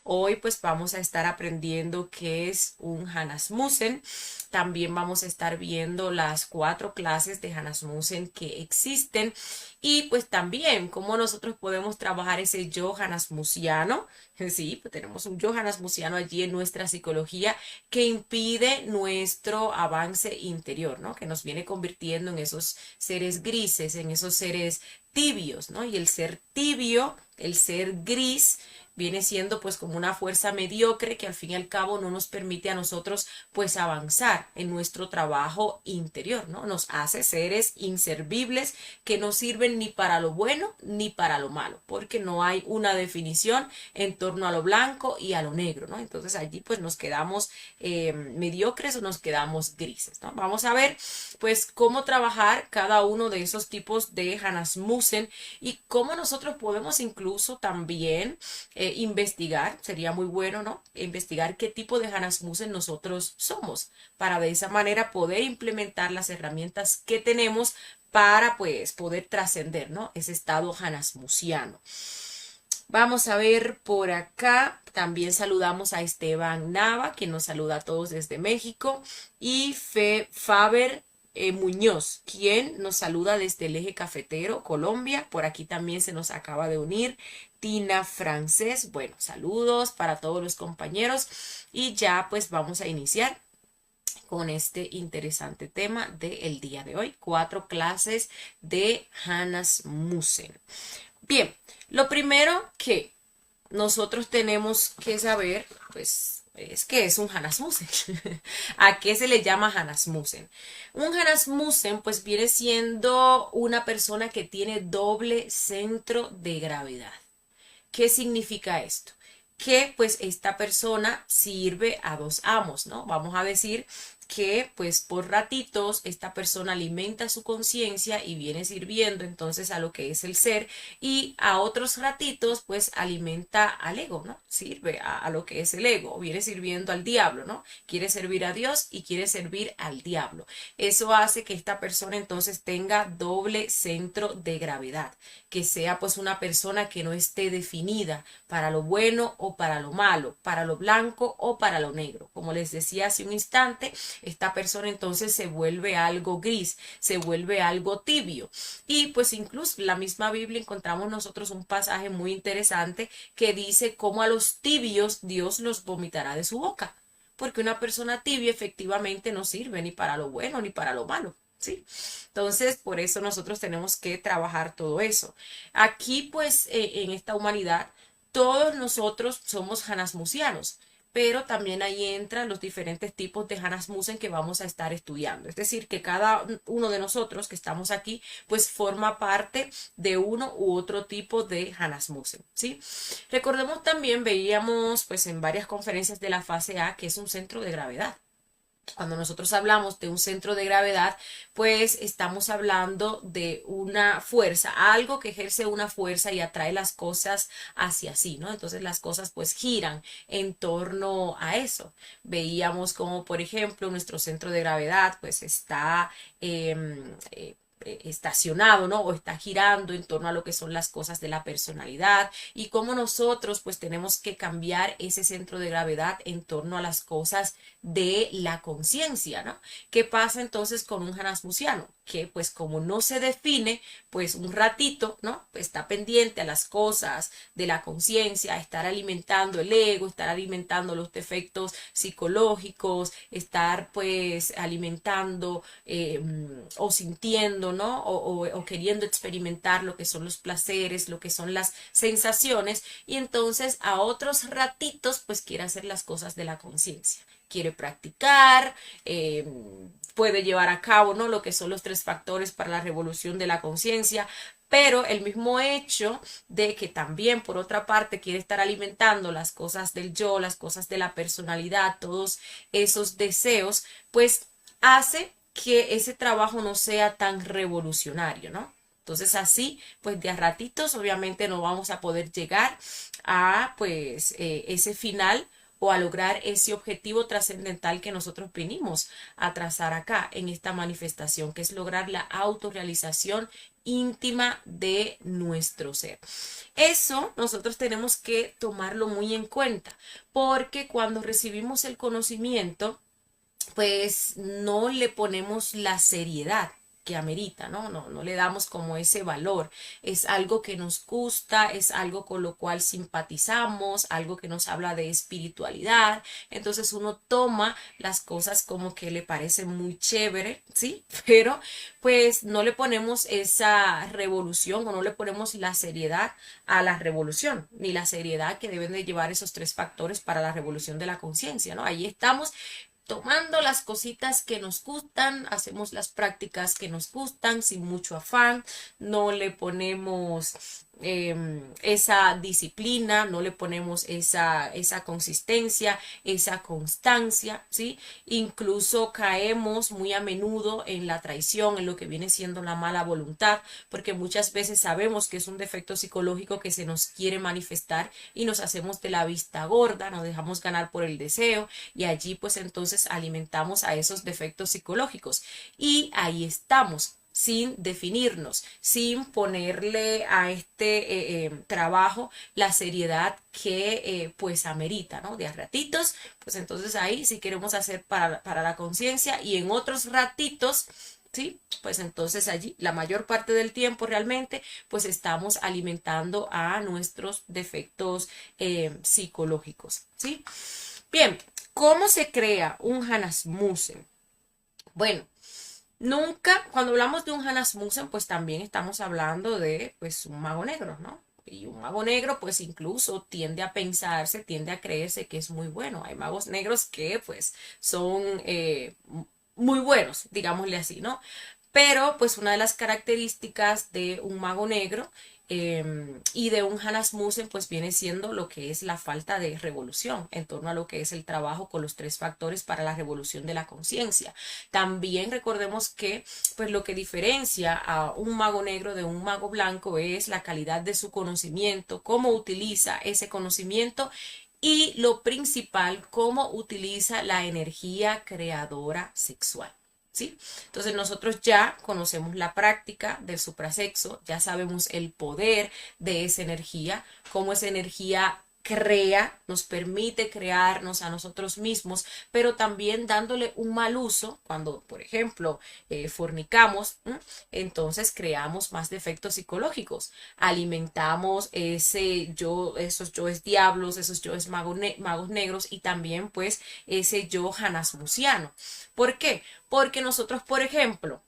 Hoy pues vamos a estar aprendiendo qué es un Hanasmusen. También vamos a estar viendo las 4 clases de Hanasmusen que existen y pues también cómo nosotros podemos trabajar ese yo hanasmusiano. Sí, pues tenemos un yo hanasmusiano allí en nuestra psicología que impide nuestro avance interior, ¿no? Que nos viene convirtiendo en esos seres grises, en esos seres tibios, ¿no? Y el ser tibio, el ser gris, viene siendo pues como una fuerza mediocre que al fin y al cabo no nos permite a nosotros pues avanzar en nuestro trabajo interior, ¿no? Nos hace seres inservibles que no sirven ni para lo bueno ni para lo malo, porque no hay una definición en torno a lo blanco y a lo negro, ¿no? Entonces allí pues nos quedamos mediocres o nos quedamos grises, ¿no? Vamos a ver pues cómo trabajar cada uno de esos tipos de Hanasmusen y cómo nosotros podemos incluso también investigar, sería muy bueno, ¿no? Investigar qué tipo de Hanasmusen nosotros somos, para de esa manera poder implementar las herramientas que tenemos para pues poder trascender, ¿no? Ese estado hanasmusiano. Vamos a ver por acá. También saludamos a Esteban Nava, quien nos saluda a todos desde México, y Faber Muñoz, quien nos saluda desde el eje cafetero, Colombia. Por aquí también se nos acaba de unir Tina Francés. Bueno, saludos para todos los compañeros y ya pues vamos a iniciar con este interesante tema del día de hoy. 4 clases de Hanasmusen. Bien, lo primero que nosotros tenemos que saber, pues, es que es un Hanasmusen. ¿A qué se le llama Hanasmusen? Un Hanasmusen, pues, viene siendo una persona que tiene doble centro de gravedad. ¿Qué significa esto? Que pues esta persona sirve a dos amos, ¿no? Vamos a decir que pues por ratitos esta persona alimenta su conciencia y viene sirviendo entonces a lo que es el ser y a otros ratitos pues alimenta al ego, ¿no? Sirve a lo que es el ego, viene sirviendo al diablo, ¿no? Quiere servir a Dios y quiere servir al diablo. Eso hace que esta persona entonces tenga doble centro de gravedad, que sea pues una persona que no esté definida para lo bueno o para lo malo, para lo blanco o para lo negro. Como les decía hace un instante, esta persona entonces se vuelve algo gris, se vuelve algo tibio. Y pues incluso en la misma Biblia encontramos nosotros un pasaje muy interesante que dice cómo a los tibios Dios los vomitará de su boca. Porque una persona tibia efectivamente no sirve ni para lo bueno ni para lo malo. ¿Sí? Entonces, por eso nosotros tenemos que trabajar todo eso. Aquí, pues, en esta humanidad, todos nosotros somos hanasmusianos, pero también ahí entran los diferentes tipos de Hanasmusen que vamos a estar estudiando. Es decir, que cada uno de nosotros que estamos aquí, pues forma parte de uno u otro tipo de Hanasmusen, ¿sí? Recordemos también, veíamos pues en varias conferencias de la fase A que es un centro de gravedad. Cuando nosotros hablamos de un centro de gravedad, pues estamos hablando de una fuerza, algo que ejerce una fuerza y atrae las cosas hacia sí, ¿no? Entonces las cosas pues giran en torno a eso. Veíamos como, por ejemplo, nuestro centro de gravedad pues está estacionado, ¿no? O está girando en torno a lo que son las cosas de la personalidad y cómo nosotros pues tenemos que cambiar ese centro de gravedad en torno a las cosas de la conciencia, ¿no? ¿Qué pasa entonces con un hanasmusiano? Que pues como no se define, pues un ratito, ¿no? Está pendiente a las cosas de la conciencia, estar alimentando el ego, estar alimentando los defectos psicológicos, estar pues alimentando o sintiendo, ¿no? O queriendo experimentar lo que son los placeres, lo que son las sensaciones y entonces a otros ratitos pues quiere hacer las cosas de la conciencia, quiere practicar, puede llevar a cabo, ¿no? Lo que son los 3 factores para la revolución de la conciencia, pero el mismo hecho de que también por otra parte quiere estar alimentando las cosas del yo, las cosas de la personalidad, todos esos deseos, pues hace que ese trabajo no sea tan revolucionario, ¿no? Entonces así, pues de a ratitos obviamente no vamos a poder llegar a pues ese final o a lograr ese objetivo trascendental que nosotros vinimos a trazar acá en esta manifestación, que es lograr la autorrealización íntima de nuestro ser. Eso nosotros tenemos que tomarlo muy en cuenta, porque cuando recibimos el conocimiento, pues no le ponemos la seriedad que amerita, ¿no? No le damos como ese valor. Es algo que nos gusta, es algo con lo cual simpatizamos, algo que nos habla de espiritualidad. Entonces uno toma las cosas como que le parece muy chévere, ¿sí? Pero pues no le ponemos esa revolución o no le ponemos la seriedad a la revolución, ni la seriedad que deben de llevar esos tres factores para la revolución de la conciencia, ¿no? Ahí estamos tomando las cositas que nos gustan, hacemos las prácticas que nos gustan sin mucho afán, no le ponemos esa disciplina, no le ponemos esa consistencia, esa constancia, ¿sí? Incluso caemos muy a menudo en la traición, en lo que viene siendo la mala voluntad, porque muchas veces sabemos que es un defecto psicológico que se nos quiere manifestar y nos hacemos de la vista gorda, nos dejamos ganar por el deseo y allí pues entonces alimentamos a esos defectos psicológicos y ahí estamos sin definirnos, sin ponerle a este trabajo la seriedad que pues amerita, ¿no? De a ratitos, pues entonces ahí sí queremos hacer para la conciencia y en otros ratitos, ¿sí? Pues entonces allí la mayor parte del tiempo realmente pues estamos alimentando a nuestros defectos psicológicos, ¿sí? Bien, ¿cómo se crea un Hanasmusen? Bueno, nunca, cuando hablamos de un Hanasmusen, pues también estamos hablando de pues un mago negro, ¿no? Y un mago negro pues incluso tiende a pensarse, tiende a creerse que es muy bueno. Hay magos negros que pues son muy buenos, digámosle así, ¿no? Pero pues una de las características de un mago negro y de un Hanasmusen pues viene siendo lo que es la falta de revolución en torno a lo que es el trabajo con los tres factores para la revolución de la conciencia. También recordemos que pues lo que diferencia a un mago negro de un mago blanco es la calidad de su conocimiento, cómo utiliza ese conocimiento y lo principal, cómo utiliza la energía creadora sexual. ¿Sí? Entonces nosotros ya conocemos la práctica del suprasexo, ya sabemos el poder de esa energía, cómo esa energía crea, nos permite crearnos a nosotros mismos, pero también dándole un mal uso, cuando por ejemplo fornicamos, entonces creamos más defectos psicológicos, alimentamos ese yo, esos yoes diablos, esos yoes magos negros y también pues ese yo hanasmusiano. ¿Por qué? Porque nosotros, por ejemplo,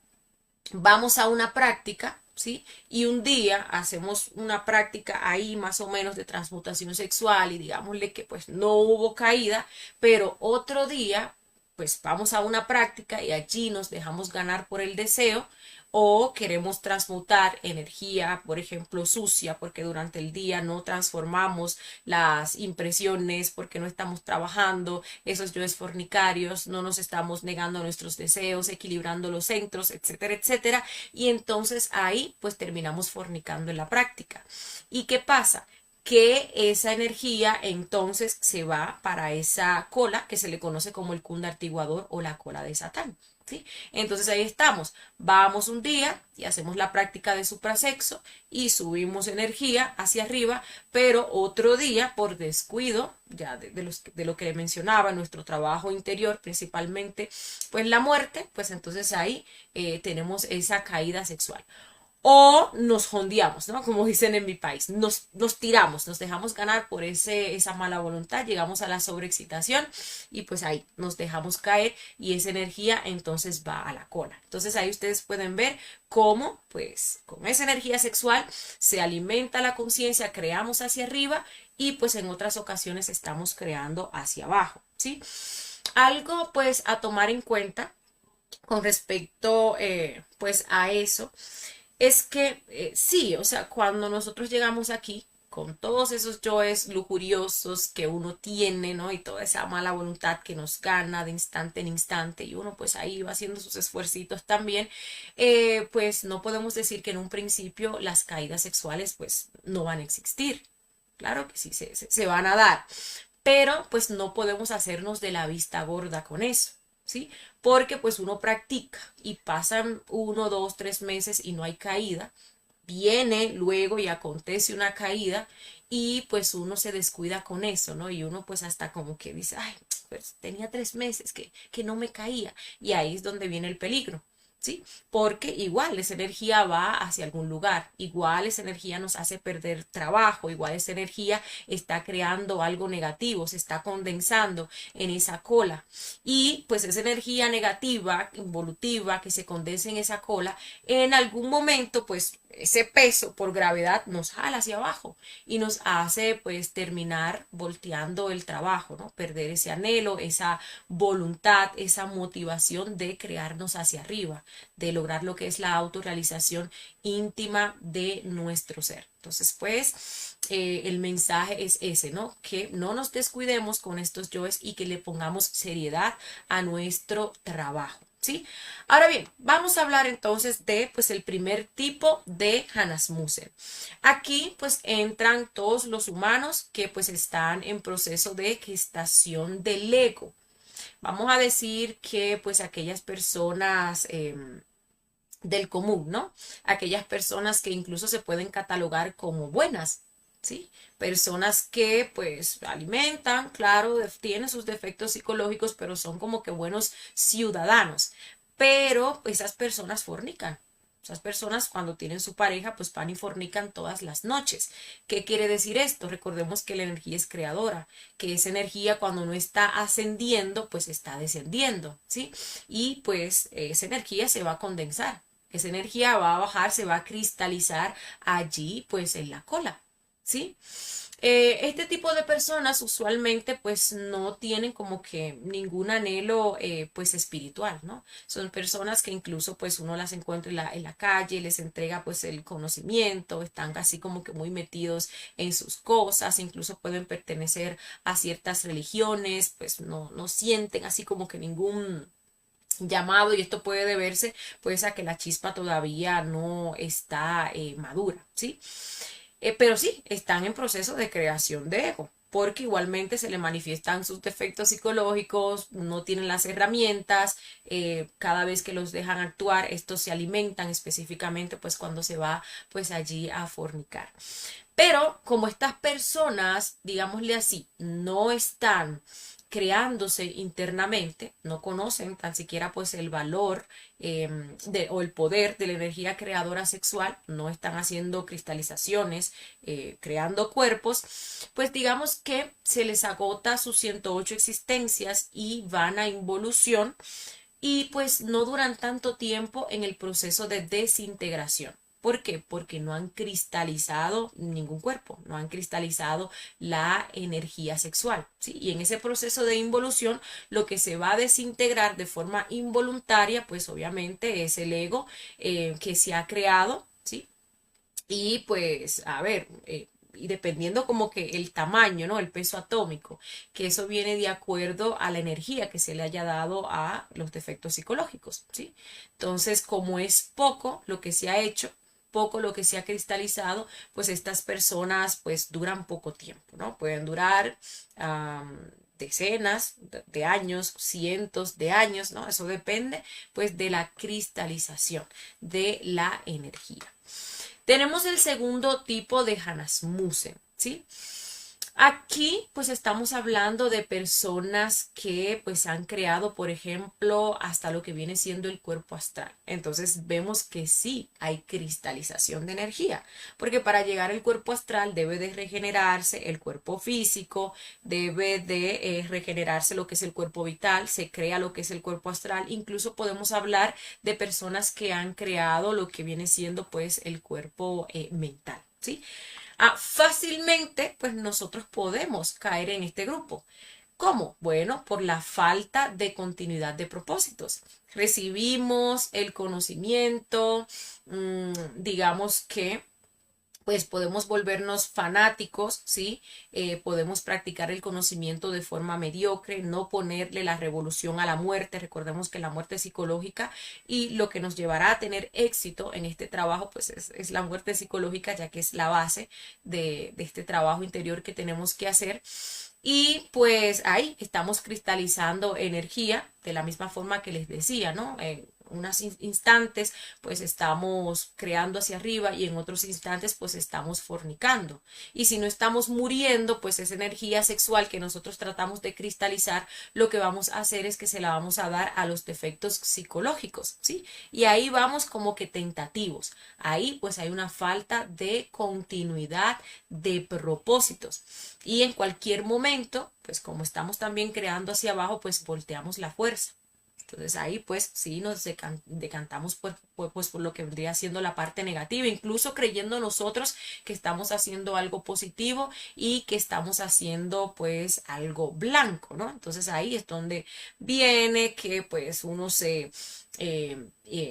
vamos a una práctica, ¿sí? Y un día hacemos una práctica ahí más o menos de transmutación sexual y digámosle que pues no hubo caída, pero otro día pues vamos a una práctica y allí nos dejamos ganar por el deseo o queremos transmutar energía, por ejemplo, sucia, porque durante el día no transformamos las impresiones, porque no estamos trabajando esos yoes fornicarios, no nos estamos negando a nuestros deseos, equilibrando los centros, etcétera, etcétera. Y entonces ahí pues terminamos fornicando en la práctica. ¿Y qué pasa? Que esa energía entonces se va para esa cola que se le conoce como el kunda artiguador o la cola de Satán. ¿Sí? Entonces ahí estamos, vamos un día y hacemos la práctica de suprasexo y subimos energía hacia arriba, pero otro día por descuido, ya de lo que mencionaba, nuestro trabajo interior, principalmente pues la muerte, pues entonces ahí tenemos esa caída sexual. O nos jondeamos, ¿no? Como dicen en mi país, nos tiramos, nos dejamos ganar por esa mala voluntad, llegamos a la sobreexcitación y pues ahí nos dejamos caer y esa energía entonces va a la cola. Entonces ahí ustedes pueden ver cómo pues con esa energía sexual se alimenta la conciencia, creamos hacia arriba y pues en otras ocasiones estamos creando hacia abajo, ¿sí? Algo pues a tomar en cuenta con respecto pues a eso es que sí, o sea, cuando nosotros llegamos aquí con todos esos yoes lujuriosos que uno tiene, ¿no? Y toda esa mala voluntad que nos gana de instante en instante y uno pues ahí va haciendo sus esfuercitos también, pues no podemos decir que en un principio las caídas sexuales pues no van a existir. Claro que sí, se van a dar. pero pues no podemos hacernos de la vista gorda con eso, ¿sí? Porque pues uno practica y pasan 1, 2, 3 meses y no hay caída, viene luego y acontece una caída y pues uno se descuida con eso, ¿no? Y uno pues hasta como que dice, ay, pues tenía 3 meses que no me caía. Y ahí es donde viene el peligro. ¿Sí? Porque igual esa energía va hacia algún lugar, igual esa energía nos hace perder trabajo, igual esa energía está creando algo negativo, se está condensando en esa cola. Y pues esa energía negativa, involutiva, que se condensa en esa cola, en algún momento pues ese peso por gravedad nos jala hacia abajo y nos hace pues terminar volteando el trabajo, ¿no? Perder ese anhelo, esa voluntad, esa motivación de crearnos hacia arriba, de lograr lo que es la autorrealización íntima de nuestro ser. Entonces, pues, el mensaje es ese, ¿no? Que no nos descuidemos con estos yoes y que le pongamos seriedad a nuestro trabajo. ¿Sí? Ahora bien, vamos a hablar entonces de pues el primer tipo de Hanasmusen. Aquí pues entran todos los humanos que pues están en proceso de gestación del ego. Vamos a decir que pues aquellas personas del común, ¿no? Aquellas personas que incluso se pueden catalogar como buenas, ¿sí? Personas que pues alimentan, claro, tienen sus defectos psicológicos, pero son como que buenos ciudadanos. Pero esas personas fornican. Esas personas cuando tienen su pareja pues van y fornican todas las noches. ¿Qué quiere decir esto? Recordemos que la energía es creadora, que esa energía cuando no está ascendiendo pues está descendiendo, ¿sí? Y pues esa energía se va a condensar. Esa energía va a bajar, se va a cristalizar allí, pues en la cola, ¿sí? Este tipo de personas usualmente pues no tienen como que ningún anhelo pues espiritual, ¿no? Son personas que incluso pues uno las encuentra en la calle, les entrega pues el conocimiento, están así como que muy metidos en sus cosas, incluso pueden pertenecer a ciertas religiones, pues no sienten así como que ningún llamado y esto puede deberse pues a que la chispa todavía no está madura, ¿sí? Pero sí, están en proceso de creación de ego, porque igualmente se le manifiestan sus defectos psicológicos, no tienen las herramientas, cada vez que los dejan actuar, estos se alimentan específicamente pues cuando se va pues allí a fornicar. Pero como estas personas, digámosle así, no están creándose internamente, no conocen tan siquiera pues el valor o el poder de la energía creadora sexual, no están haciendo cristalizaciones, creando cuerpos, pues digamos que se les agota sus 108 existencias y van a involución y pues no duran tanto tiempo en el proceso de desintegración. ¿Por qué? Porque no han cristalizado ningún cuerpo, no han cristalizado la energía sexual, ¿sí? Y en ese proceso de involución, lo que se va a desintegrar de forma involuntaria, pues obviamente es el ego que se ha creado, ¿sí? Y pues, a ver, y dependiendo como que el tamaño, ¿no? El peso atómico, que eso viene de acuerdo a la energía que se le haya dado a los defectos psicológicos, ¿sí? Entonces, como es poco lo que se ha hecho, poco lo que se ha cristalizado, pues estas personas pues duran poco tiempo, ¿no? Pueden durar decenas de años, cientos de años, ¿no? Eso depende pues de la cristalización de la energía. Tenemos el segundo tipo de Hanasmusen, ¿sí? Aquí pues estamos hablando de personas que pues han creado, por ejemplo, hasta lo que viene siendo el cuerpo astral. Entonces vemos que sí hay cristalización de energía, porque para llegar al cuerpo astral debe de regenerarse el cuerpo físico, debe de regenerarse lo que es el cuerpo vital, se crea lo que es el cuerpo astral. Incluso podemos hablar de personas que han creado lo que viene siendo pues el cuerpo mental, ¿sí? Fácilmente, pues nosotros podemos caer en este grupo. ¿Cómo? Bueno, por la falta de continuidad de propósitos. Recibimos el conocimiento, digamos que pues podemos volvernos fanáticos, ¿sí? Podemos practicar el conocimiento de forma mediocre, no ponerle la revolución a la muerte. Recordemos que la muerte es psicológica y lo que nos llevará a tener éxito en este trabajo, pues es la muerte psicológica, ya que es la base de este trabajo interior que tenemos que hacer. Y pues ahí estamos cristalizando energía de la misma forma que les decía, ¿no? En unos instantes pues estamos creando hacia arriba y en otros instantes pues estamos fornicando. Y si no estamos muriendo, pues esa energía sexual que nosotros tratamos de cristalizar, lo que vamos a hacer es que se la vamos a dar a los defectos psicológicos, ¿sí? Y ahí vamos como que tentativos. Ahí pues hay una falta de continuidad de propósitos. Y en cualquier momento, pues como estamos también creando hacia abajo, pues volteamos la fuerza. Entonces ahí pues sí nos decantamos pues por lo que vendría siendo la parte negativa, incluso creyendo nosotros que estamos haciendo algo positivo y que estamos haciendo pues algo blanco, ¿no? Entonces ahí es donde viene que pues uno se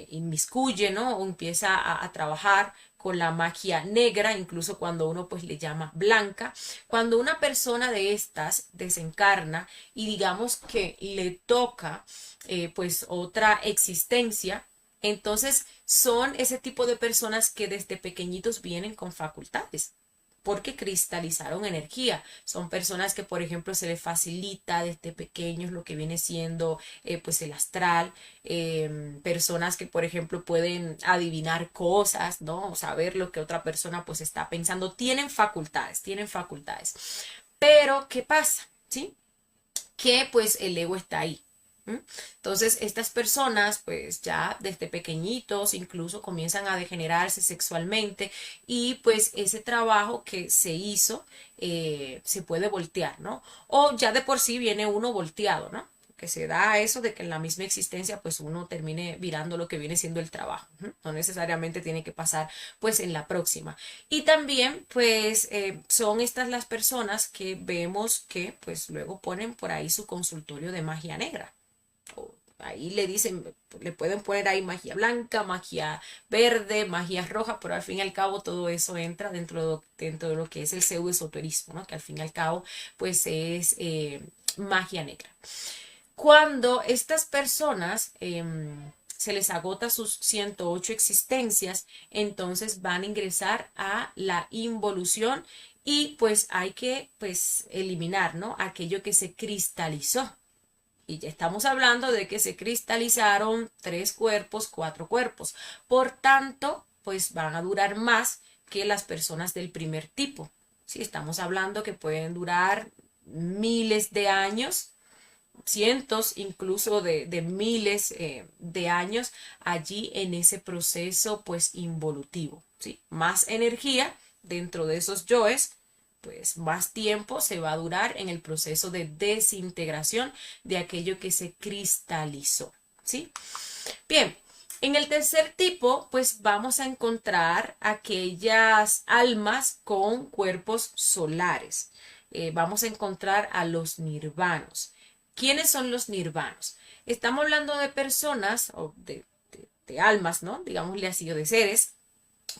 inmiscuye, ¿no? O empieza a trabajar con la magia negra, incluso cuando uno pues le llama blanca. Cuando una persona de estas desencarna y digamos que le toca pues otra existencia, entonces son ese tipo de personas que desde pequeñitos vienen con facultades porque cristalizaron energía. Son personas que, por ejemplo, se les facilita desde pequeños lo que viene siendo pues el astral. Personas que, por ejemplo, pueden adivinar cosas, ¿no? Saber lo que otra persona pues está pensando. Tienen facultades, tienen facultades. Pero, ¿qué pasa? ¿Sí? Que pues el ego está ahí. Entonces, estas personas, pues ya desde pequeñitos incluso comienzan a degenerarse sexualmente y pues ese trabajo que se hizo se puede voltear, ¿no? O ya de por sí viene uno volteado, ¿no? Que se da eso de que en la misma existencia pues uno termine virando lo que viene siendo el trabajo. No necesariamente tiene que pasar pues en la próxima. Y también pues son estas las personas que vemos que pues luego ponen por ahí su consultorio de magia negra. Ahí le dicen, le pueden poner ahí magia blanca, magia verde, magia roja, pero al fin y al cabo todo eso entra dentro de lo que es el pseudoesoterismo, ¿no? Que al fin y al cabo pues es magia negra. Cuando estas personas se les agota sus 108 existencias, entonces van a ingresar a la involución y pues hay que pues eliminar, ¿no? Aquello que se cristalizó. Y ya estamos hablando de que se cristalizaron 3 cuerpos, 4 cuerpos. Por tanto, pues van a durar más que las personas del primer tipo. Sí, estamos hablando que pueden durar miles de años, cientos incluso de miles de años allí en ese proceso pues involutivo. ¿Sí? Más energía dentro de esos yoes, pues más tiempo se va a durar en el proceso de desintegración de aquello que se cristalizó, ¿sí? Bien, en el tercer tipo, pues vamos a encontrar aquellas almas con cuerpos solares. Vamos a encontrar a los nirvanos. ¿Quiénes son los nirvanos? Estamos hablando de personas o de almas, ¿no? Digámosle así, o de seres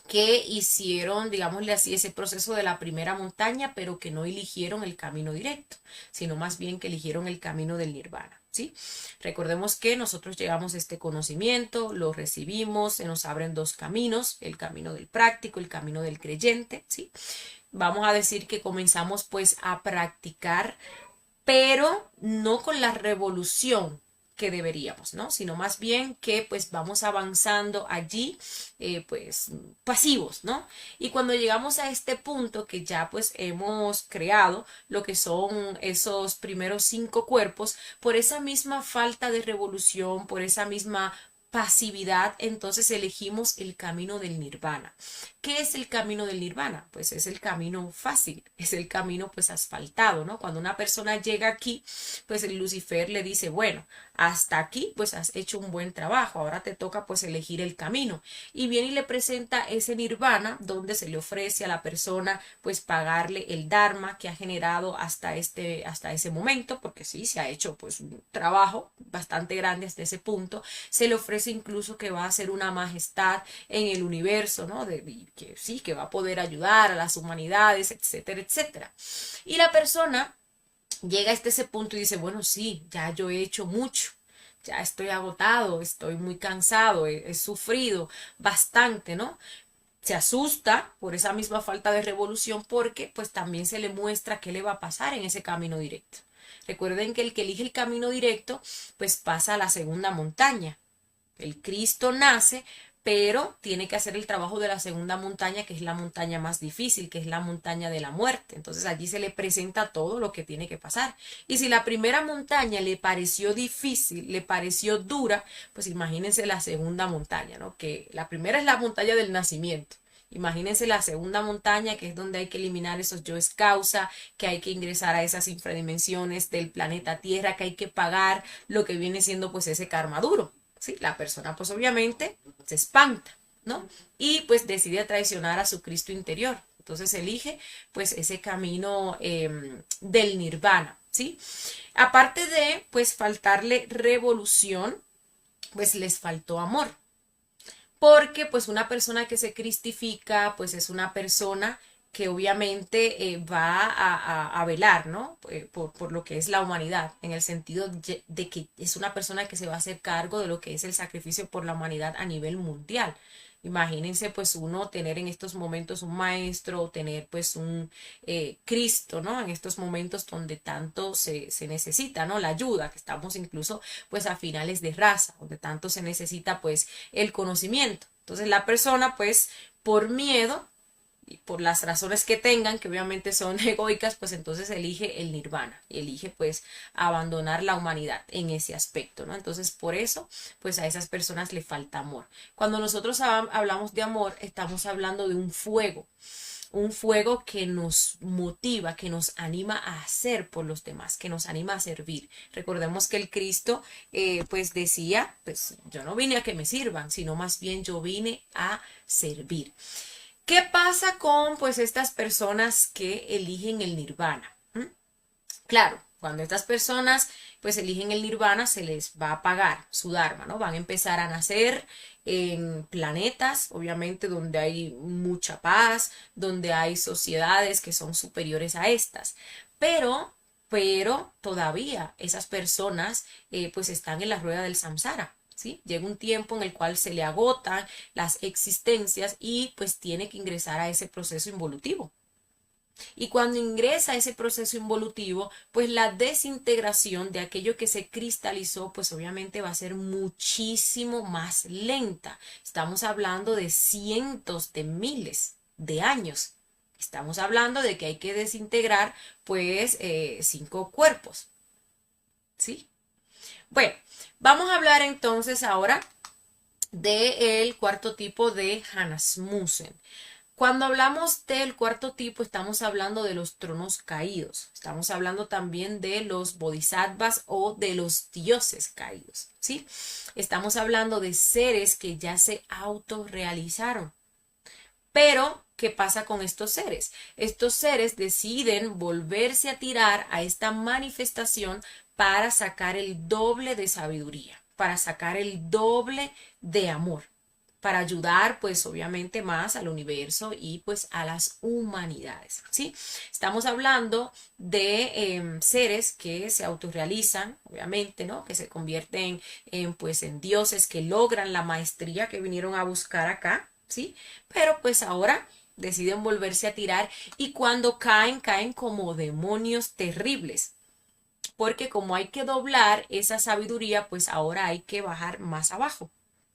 que hicieron, digámosle así, ese proceso de la primera montaña, pero que no eligieron el camino directo, sino más bien que eligieron el camino del nirvana, ¿sí? Recordemos que nosotros llegamos a este conocimiento, lo recibimos, se nos abren 2 caminos, el camino del práctico, el camino del creyente, ¿sí? Vamos a decir que comenzamos pues a practicar, pero no con la revolución que deberíamos, ¿no? Sino más bien que pues vamos avanzando allí, pues pasivos, ¿no? Y cuando llegamos a este punto que ya pues hemos creado lo que son esos primeros 5 cuerpos, por esa misma falta de revolución, por esa misma pasividad, entonces elegimos el camino del nirvana. ¿Qué es el camino del nirvana? Pues es el camino fácil, es el camino pues asfaltado, ¿no? Cuando una persona llega aquí, pues el Lucifer le dice, bueno, hasta aquí pues has hecho un buen trabajo, ahora te toca pues elegir el camino. Y viene y le presenta ese nirvana donde se le ofrece a la persona pues pagarle el dharma que ha generado hasta ese momento, porque sí, se ha hecho pues un trabajo bastante grande hasta ese punto. Se le ofrece incluso que va a ser una majestad en el universo, ¿no? Que sí, que va a poder ayudar a las humanidades, etcétera, etcétera. Y la persona llega hasta ese punto y dice, bueno, sí, ya yo he hecho mucho, ya estoy agotado, estoy muy cansado, he sufrido bastante, ¿no? se asusta por esa misma falta de revolución porque pues también se le muestra qué le va a pasar en ese camino directo. Recuerden que el que elige el camino directo pues pasa a la segunda montaña. El Cristo nace, pero tiene que hacer el trabajo de la segunda montaña, que es la montaña más difícil, que es la montaña de la muerte. Entonces allí se le presenta todo lo que tiene que pasar. Y si la primera montaña le pareció difícil, le pareció dura, pues imagínense la segunda montaña, ¿no? Que la primera es la montaña del nacimiento. Imagínense la segunda montaña, que es donde hay que eliminar esos yoes causa, que hay que ingresar a esas infradimensiones del planeta Tierra, que hay que pagar lo que viene siendo pues ese karma duro. ¿Sí? La persona pues obviamente se espanta, ¿no? Y pues decide traicionar a su Cristo interior. Entonces elige pues ese camino del nirvana, ¿sí? Aparte de pues faltarle revolución, pues les faltó amor. Porque pues una persona que se cristifica pues es una persona que obviamente va a velar, ¿no? Por lo que es la humanidad, en el sentido de que es una persona que se va a hacer cargo de lo que es el sacrificio por la humanidad a nivel mundial. Imagínense pues uno tener en estos momentos un maestro, tener pues un Cristo, ¿no? En estos momentos donde tanto se necesita, ¿no? La ayuda, que estamos incluso pues a finales de raza, donde tanto se necesita pues el conocimiento. Entonces la persona pues por miedo y por las razones que tengan, que obviamente son egoicas, pues entonces elige el nirvana y elige pues abandonar la humanidad en ese aspecto, ¿no? Entonces por eso pues a esas personas le falta amor. Cuando nosotros hablamos de amor, estamos hablando de un fuego que nos motiva, que nos anima a hacer por los demás, que nos anima a servir. Recordemos que el Cristo pues decía, pues yo no vine a que me sirvan, sino más bien yo vine a servir. ¿Qué pasa con pues estas personas que eligen el nirvana? Claro, cuando estas personas pues eligen el nirvana se les va a apagar su dharma, ¿no? Van a empezar a nacer en planetas, obviamente, donde hay mucha paz, donde hay sociedades que son superiores a estas. Pero, pero todavía esas personas pues están en la rueda del samsara. ¿Sí? Llega un tiempo en el cual se le agotan las existencias y pues tiene que ingresar a ese proceso involutivo. Y cuando ingresa a ese proceso involutivo, pues la desintegración de aquello que se cristalizó, pues obviamente va a ser muchísimo más lenta. Estamos hablando de cientos de miles de años. Estamos hablando de que hay que desintegrar pues 5 cuerpos. ¿Sí? Bueno, vamos a hablar entonces ahora del cuarto tipo de Hanasmusen. Cuando hablamos del cuarto tipo, estamos hablando de los tronos caídos. Estamos hablando también de los bodhisattvas o de los dioses caídos, ¿sí? Estamos hablando de seres que ya se autorrealizaron. Pero, ¿qué pasa con estos seres? Estos seres deciden volverse a tirar a esta manifestación para sacar el doble de sabiduría, para sacar el doble de amor, para ayudar pues obviamente más al universo y pues a las humanidades, ¿sí? Estamos hablando de seres que se autorrealizan, obviamente, ¿no? Que se convierten pues en dioses, que logran la maestría que vinieron a buscar acá, ¿sí? Pero pues ahora deciden volverse a tirar y cuando caen, caen como demonios terribles. Porque como hay que doblar esa sabiduría, pues ahora hay que bajar más abajo.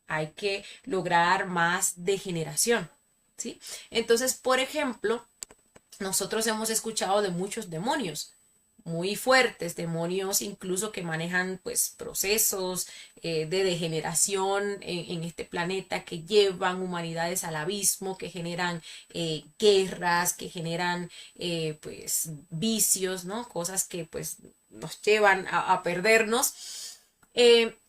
Hay que lograr más degeneración, ¿sí? Entonces, por ejemplo, nosotros hemos escuchado de muchos demonios muy fuertes, demonios incluso que manejan pues procesos de degeneración en este planeta, que llevan humanidades al abismo, que generan guerras, que generan pues vicios, ¿no? Cosas que pues nos llevan a perdernos.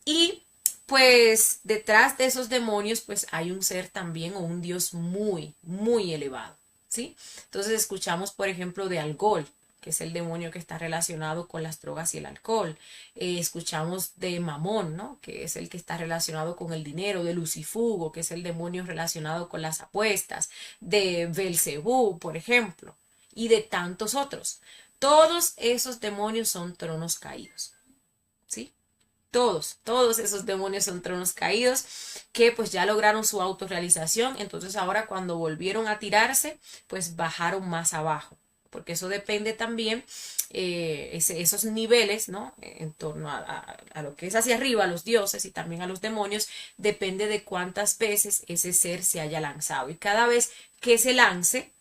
Y pues detrás de esos demonios pues hay un ser también o un dios muy, muy elevado, ¿sí? Entonces escuchamos por ejemplo de Algol, que es el demonio que está relacionado con las drogas y el alcohol. Escuchamos de Mamón, ¿no? Que es el que está relacionado con el dinero, de Lucifugo, que es el demonio relacionado con las apuestas, de Belcebú, por ejemplo, y de tantos otros. Todos esos demonios son tronos caídos, ¿sí? Todos esos demonios son tronos caídos que pues ya lograron su autorrealización. Entonces ahora cuando volvieron a tirarse, pues bajaron más abajo. Porque eso depende también, esos niveles, ¿no? En torno a lo que es hacia arriba, a los dioses y también a los demonios, depende de cuántas veces ese ser se haya lanzado. Y cada vez que se lance,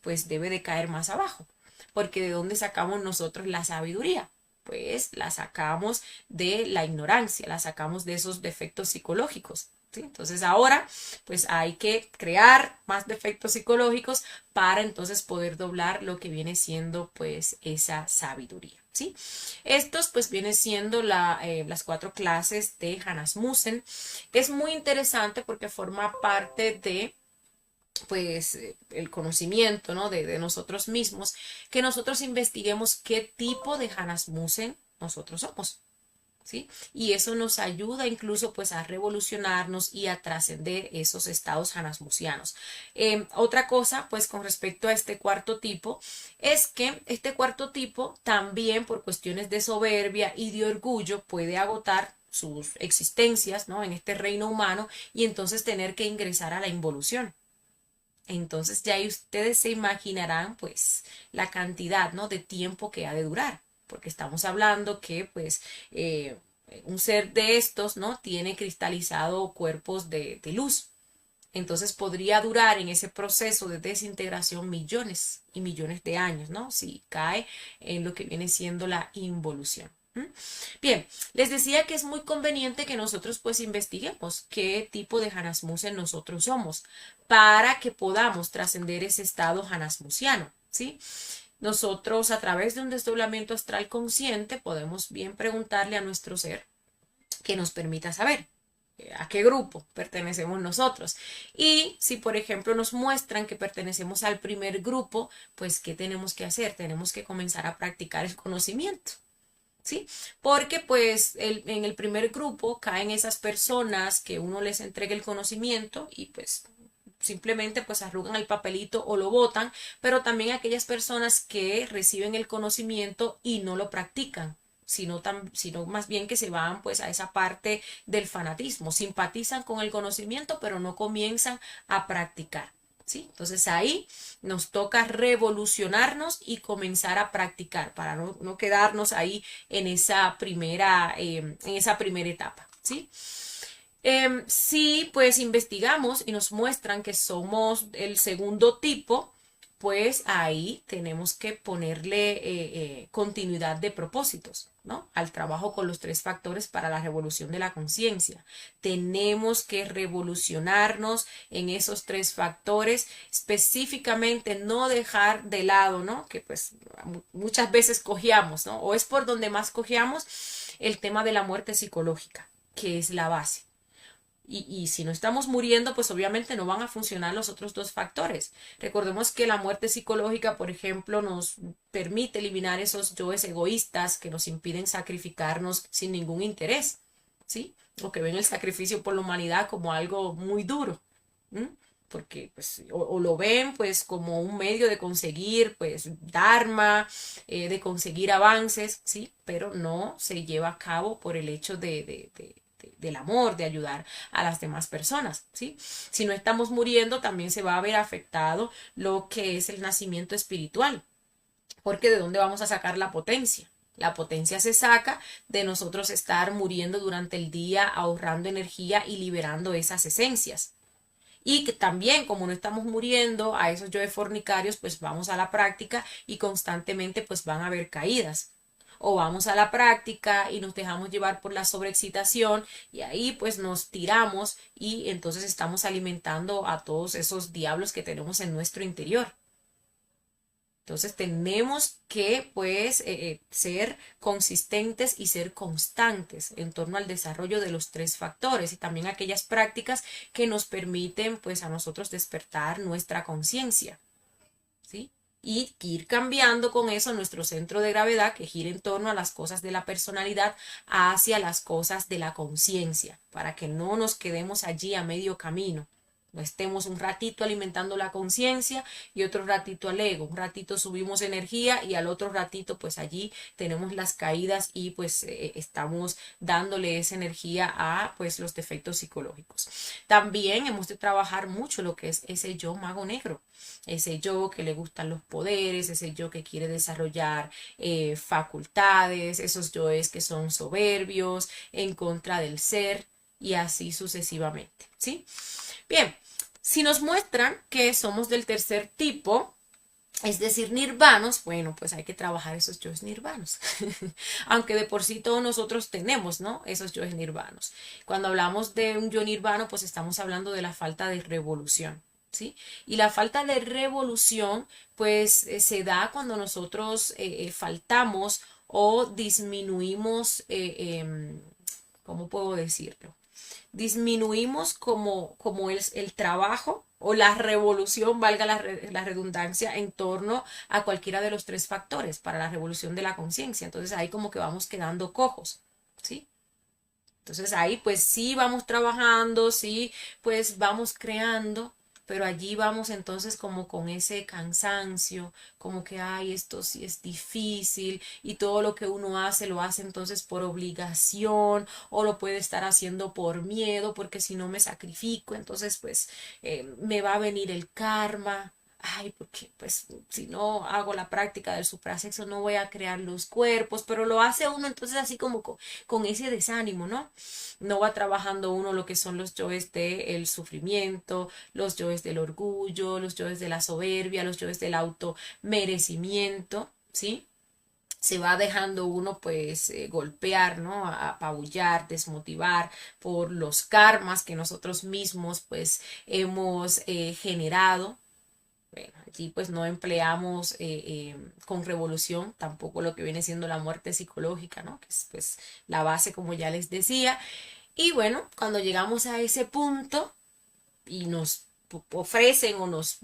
pues debe de caer más abajo. Porque ¿de dónde sacamos nosotros la sabiduría? Pues la sacamos de la ignorancia, la sacamos de esos defectos psicológicos. ¿Sí? Entonces ahora pues hay que crear más defectos psicológicos para entonces poder doblar lo que viene siendo pues esa sabiduría. ¿Sí? Estos pues vienen siendo las 4 clases de Hanasmussen. Es muy interesante porque forma parte de pues el conocimiento, ¿no? de nosotros mismos, que nosotros investiguemos qué tipo de Hanasmussen nosotros somos. ¿Sí? Y eso nos ayuda incluso pues a revolucionarnos y a trascender esos estados hanasmusianos. Otra cosa pues con respecto a este cuarto tipo es que este cuarto tipo también por cuestiones de soberbia y de orgullo puede agotar sus existencias, ¿no? En este reino humano y entonces tener que ingresar a la involución. Entonces ya ahí ustedes se imaginarán pues la cantidad, ¿no? de tiempo que ha de durar, porque estamos hablando que pues un ser de estos, ¿no? tiene cristalizado cuerpos de luz. Entonces podría durar en ese proceso de desintegración millones y millones de años, ¿no? Si cae en lo que viene siendo la involución. Bien, les decía que es muy conveniente que nosotros pues investiguemos qué tipo de Hanasmussen nosotros somos para que podamos trascender ese estado hanasmusiano, ¿sí? Nosotros a través de un desdoblamiento astral consciente podemos bien preguntarle a nuestro ser que nos permita saber a qué grupo pertenecemos nosotros. Y si, por ejemplo, nos muestran que pertenecemos al primer grupo, pues, ¿qué tenemos que hacer? Tenemos que comenzar a practicar el conocimiento. ¿Sí? Porque pues en el primer grupo caen esas personas que uno les entrega el conocimiento y pues simplemente pues arrugan el papelito o lo botan, pero también aquellas personas que reciben el conocimiento y no lo practican. Sino más bien que se van pues a esa parte del fanatismo, simpatizan con el conocimiento pero no comienzan a practicar. ¿Sí? Entonces ahí nos toca revolucionarnos y comenzar a practicar para no quedarnos ahí en esa primera etapa. ¿Sí? Si pues investigamos y nos muestran que somos el segundo tipo, pues ahí tenemos que ponerle continuidad de propósitos, ¿no? Al trabajo con los 3 factores para la revolución de la conciencia. Tenemos que revolucionarnos en esos 3 factores, específicamente no dejar de lado, ¿no? Que pues muchas veces cojeamos, ¿no? O es por donde más cojeamos el tema de la muerte psicológica, que es la base. Y si no estamos muriendo, pues obviamente no van a funcionar los otros 2 factores. Recordemos que la muerte psicológica, por ejemplo, nos permite eliminar esos yoes egoístas que nos impiden sacrificarnos sin ningún interés, ¿sí? O que ven el sacrificio por la humanidad como algo muy duro, ¿m? Porque pues, o lo ven pues como un medio de conseguir pues dharma, de conseguir avances, ¿sí? Pero no se lleva a cabo por el hecho del amor, de ayudar a las demás personas, ¿sí? Si no estamos muriendo, también se va a ver afectado lo que es el nacimiento espiritual, porque ¿de dónde vamos a sacar la potencia? La potencia se saca de nosotros estar muriendo durante el día, ahorrando energía y liberando esas esencias. Y que también, como no estamos muriendo a esos yoes fornicarios, pues vamos a la práctica y constantemente pues van a haber caídas. O vamos a la práctica y nos dejamos llevar por la sobreexcitación y ahí pues nos tiramos y entonces estamos alimentando a todos esos diablos que tenemos en nuestro interior. Entonces tenemos que pues ser consistentes y ser constantes en torno al desarrollo de los 3 factores y también aquellas prácticas que nos permiten pues a nosotros despertar nuestra conciencia, ¿sí? Y ir cambiando con eso nuestro centro de gravedad que gira en torno a las cosas de la personalidad hacia las cosas de la conciencia, para que no nos quedemos allí a medio camino. No estemos un ratito alimentando la conciencia y otro ratito al ego. Un ratito subimos energía y al otro ratito pues allí tenemos las caídas y pues estamos dándole esa energía a pues los defectos psicológicos. También hemos de trabajar mucho lo que es ese yo mago negro, ese yo que le gustan los poderes, ese yo que quiere desarrollar facultades, esos yoes que son soberbios, en contra del ser y así sucesivamente, ¿sí? Bien, si nos muestran que somos del tercer tipo, es decir, nirvanos, bueno, pues hay que trabajar esos yoes nirvanos. Aunque de por sí todos nosotros tenemos, ¿no? Esos yoes nirvanos. Cuando hablamos de un yo nirvano, pues estamos hablando de la falta de revolución, ¿sí? Y la falta de revolución, pues se da cuando nosotros faltamos o disminuimos, ¿cómo puedo decirlo? Disminuimos como el trabajo o la revolución, valga la redundancia, en torno a cualquiera de los tres factores para la revolución de la conciencia. Entonces ahí como que vamos quedando cojos, ¿sí? Entonces ahí pues sí vamos trabajando, sí pues vamos creando, pero allí vamos entonces como con ese cansancio, como que ay, esto sí es difícil y todo lo que uno hace lo hace entonces por obligación o lo puede estar haciendo por miedo, porque si no me sacrifico, entonces pues me va a venir el karma. Ay, porque pues si no hago la práctica del suprasexo no voy a crear los cuerpos, pero lo hace uno entonces así como con ese desánimo, ¿no? No va trabajando uno lo que son los yoes del sufrimiento, los yoes del orgullo, los yoes de la soberbia, los yoes del automerecimiento, ¿sí? Se va dejando uno pues golpear, ¿no? Apabullar, desmotivar por los karmas que nosotros mismos pues hemos generado. Bueno, allí pues no empleamos con revolución tampoco lo que viene siendo la muerte psicológica, ¿no? Que es pues la base como ya les decía. Y bueno, cuando llegamos a ese punto y nos ofrecen o nos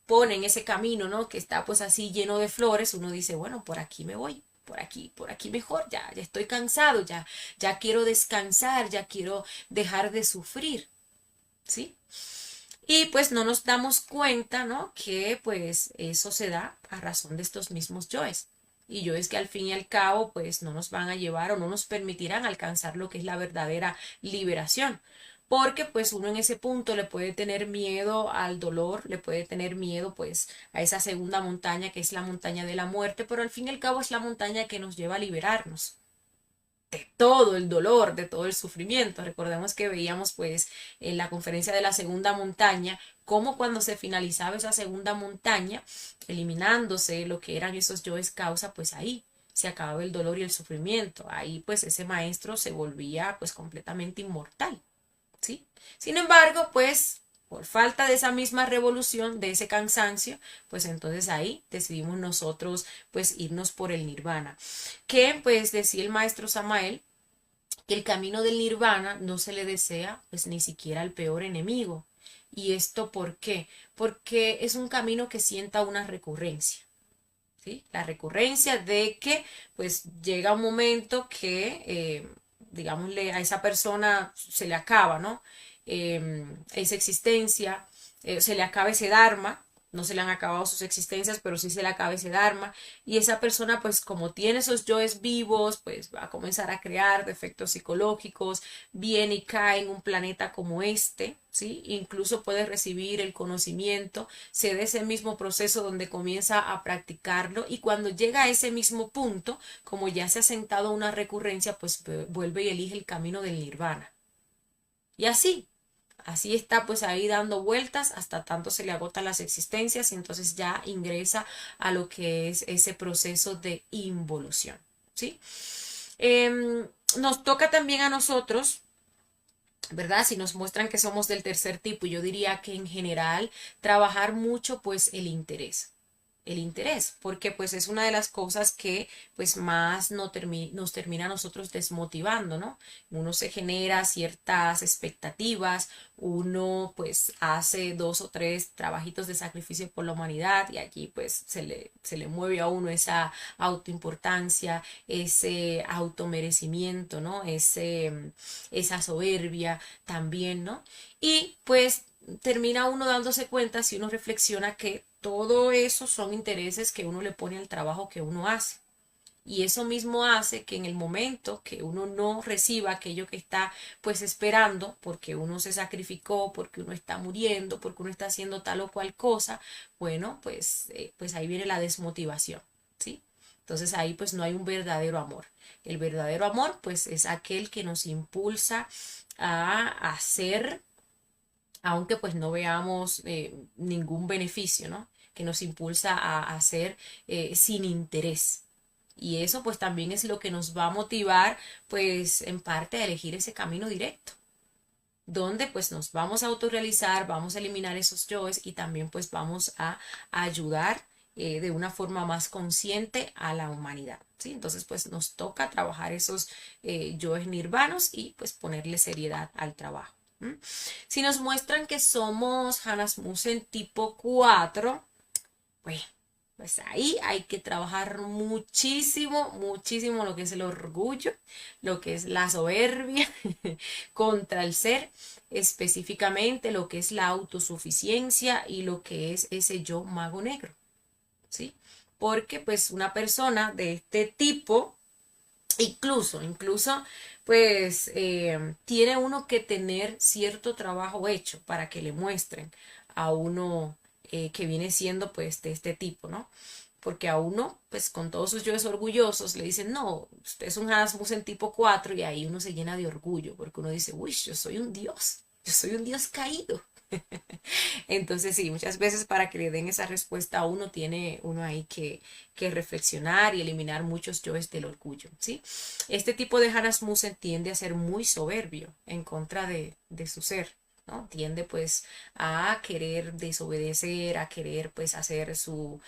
ponen ese camino, ¿no? Que está pues así lleno de flores, uno dice, bueno, por aquí me voy. Por aquí mejor, ya estoy cansado, ya quiero descansar, ya quiero dejar de sufrir, ¿sí? Y pues no nos damos cuenta, ¿no? Que pues eso se da a razón de estos mismos yoes. Y yoes que al fin y al cabo pues no nos van a llevar o no nos permitirán alcanzar lo que es la verdadera liberación. Porque pues uno en ese punto le puede tener miedo al dolor, le puede tener miedo pues a esa segunda montaña que es la montaña de la muerte, pero al fin y al cabo es la montaña que nos lleva a liberarnos de todo el dolor, de todo el sufrimiento. Recordemos que veíamos pues en la conferencia de la segunda montaña, cómo cuando se finalizaba esa segunda montaña, eliminándose lo que eran esos yoes causa, pues ahí se acababa el dolor y el sufrimiento. Ahí pues ese maestro se volvía pues completamente inmortal, ¿sí? Sin embargo, pues por falta de esa misma revolución, de ese cansancio, pues entonces ahí decidimos nosotros pues irnos por el nirvana. Que pues decía el maestro Samael que el camino del nirvana no se le desea pues ni siquiera al peor enemigo. ¿Y esto por qué? Porque es un camino que sienta una recurrencia. ¿Sí? La recurrencia de que pues llega un momento que digámosle a esa persona se le acaba, ¿no? Esa existencia, se le acaba ese dharma, no se le han acabado sus existencias, pero sí se le acaba ese dharma, y esa persona pues como tiene esos yoes vivos, pues va a comenzar a crear defectos psicológicos, viene y cae en un planeta como este, ¿sí? Incluso puede recibir el conocimiento, se da ese mismo proceso donde comienza a practicarlo, y cuando llega a ese mismo punto, como ya se ha sentado una recurrencia, pues vuelve y elige el camino del nirvana. Y así está pues ahí dando vueltas hasta tanto se le agotan las existencias y entonces ya ingresa a lo que es ese proceso de involución, ¿sí? Nos toca también a nosotros, ¿verdad? Si nos muestran que somos del tercer tipo, yo diría que en general trabajar mucho pues el interés. el interés, porque pues es una de las cosas que pues más nos termina a nosotros desmotivando, ¿no? Uno se genera ciertas expectativas, uno pues hace 2 o 3 trabajitos de sacrificio por la humanidad y allí pues se le mueve a uno esa autoimportancia, ese automerecimiento, ¿no? Esa soberbia también, ¿no? Y pues termina uno dándose cuenta, si uno reflexiona, que todo eso son intereses que uno le pone al trabajo que uno hace. Y eso mismo hace que en el momento que uno no reciba aquello que está pues esperando, porque uno se sacrificó, porque uno está muriendo, porque uno está haciendo tal o cual cosa, bueno, pues ahí viene la desmotivación, ¿sí? Entonces ahí pues no hay un verdadero amor. El verdadero amor pues es aquel que nos impulsa a hacer, aunque pues no veamos ningún beneficio, ¿no? Que nos impulsa a hacer sin interés. Y eso pues también es lo que nos va a motivar pues en parte a elegir ese camino directo, donde pues nos vamos a autorrealizar, vamos a eliminar esos yoes y también pues vamos a ayudar de una forma más consciente a la humanidad, ¿sí? Entonces pues nos toca trabajar esos yoes nirvanos y pues ponerle seriedad al trabajo. Si nos muestran que somos Hanasmusen tipo 4, pues, pues ahí hay que trabajar muchísimo, muchísimo lo que es el orgullo, lo que es la soberbia contra el ser, específicamente lo que es la autosuficiencia y lo que es ese yo mago negro, ¿sí? Porque pues una persona de este tipo, incluso, pues tiene uno que tener cierto trabajo hecho para que le muestren a uno que viene siendo pues de este tipo, ¿no? Porque a uno, pues con todos sus yoes orgullosos, le dicen, no, usted es un Hasmussen tipo 4 y ahí uno se llena de orgullo, porque uno dice, uy, yo soy un dios caído. Entonces sí, muchas veces para que le den esa respuesta a uno, tiene uno ahí que reflexionar y eliminar muchos yoes del orgullo, ¿sí? Este tipo de Hanasmussen tiende a ser muy soberbio en contra de su ser, ¿no? Tiende pues a querer desobedecer, a querer pues hacer su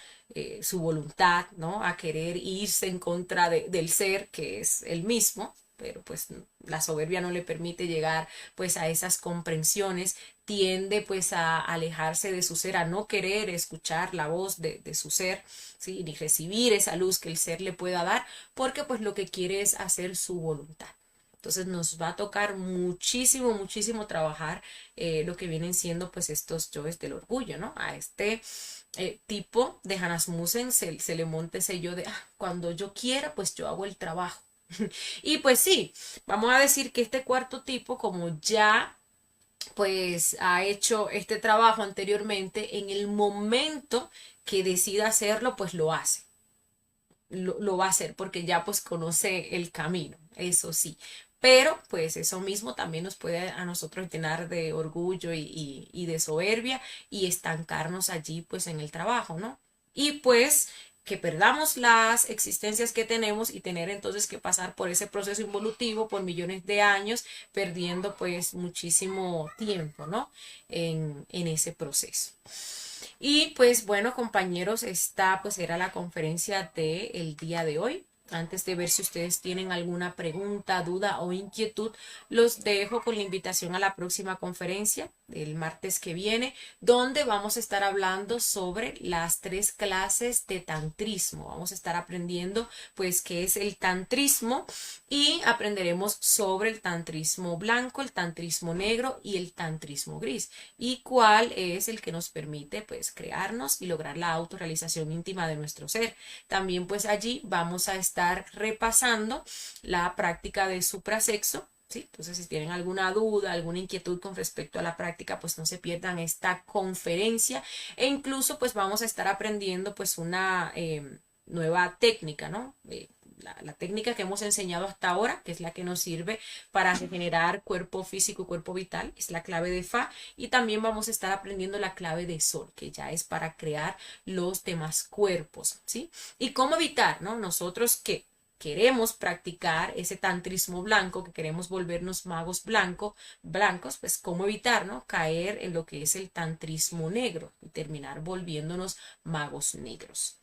voluntad, ¿no? A querer irse en contra del ser que es el mismo, pero pues la soberbia no le permite llegar pues a esas comprensiones, tiende pues a alejarse de su ser, a no querer escuchar la voz de su ser, ¿sí? Ni recibir esa luz que el ser le pueda dar, porque pues lo que quiere es hacer su voluntad. Entonces nos va a tocar muchísimo, muchísimo trabajar lo que vienen siendo pues estos yoes del orgullo, ¿no? A este tipo de Hanasmussen se le monta ese yo de, cuando yo quiera, pues yo hago el trabajo. Y pues sí, vamos a decir que este cuarto tipo, como ya pues ha hecho este trabajo anteriormente, en el momento que decida hacerlo, pues lo hace. Lo va a hacer porque ya pues conoce el camino, eso sí. Pero pues eso mismo también nos puede a nosotros llenar de orgullo y de soberbia y estancarnos allí pues en el trabajo, ¿no? Y pues que perdamos las existencias que tenemos y tener entonces que pasar por ese proceso involutivo por millones de años, perdiendo pues muchísimo tiempo, ¿no? En ese proceso. Y pues bueno, compañeros, esta pues era la conferencia del día de hoy. Antes de ver si ustedes tienen alguna pregunta, duda o inquietud, los dejo con la invitación a la próxima conferencia el martes que viene, donde vamos a estar hablando sobre las 3 clases de tantrismo. Vamos a estar aprendiendo pues qué es el tantrismo y aprenderemos sobre el tantrismo blanco, el tantrismo negro y el tantrismo gris, y cuál es el que nos permite pues crearnos y lograr la autorrealización íntima de nuestro ser. También pues allí vamos a estar repasando la práctica de suprasexo, ¿sí? Entonces si tienen alguna duda, alguna inquietud con respecto a la práctica, pues no se pierdan esta conferencia, e incluso pues vamos a estar aprendiendo pues una nueva técnica, ¿no? La técnica que hemos enseñado hasta ahora, que es la que nos sirve para regenerar cuerpo físico y cuerpo vital, es la clave de Fa, y también vamos a estar aprendiendo la clave de Sol, que ya es para crear los demás cuerpos, ¿sí? Y cómo evitar, ¿no? Nosotros que queremos practicar ese tantrismo blanco, que queremos volvernos magos blancos, pues cómo evitar, ¿no? Caer en lo que es el tantrismo negro y terminar volviéndonos magos negros.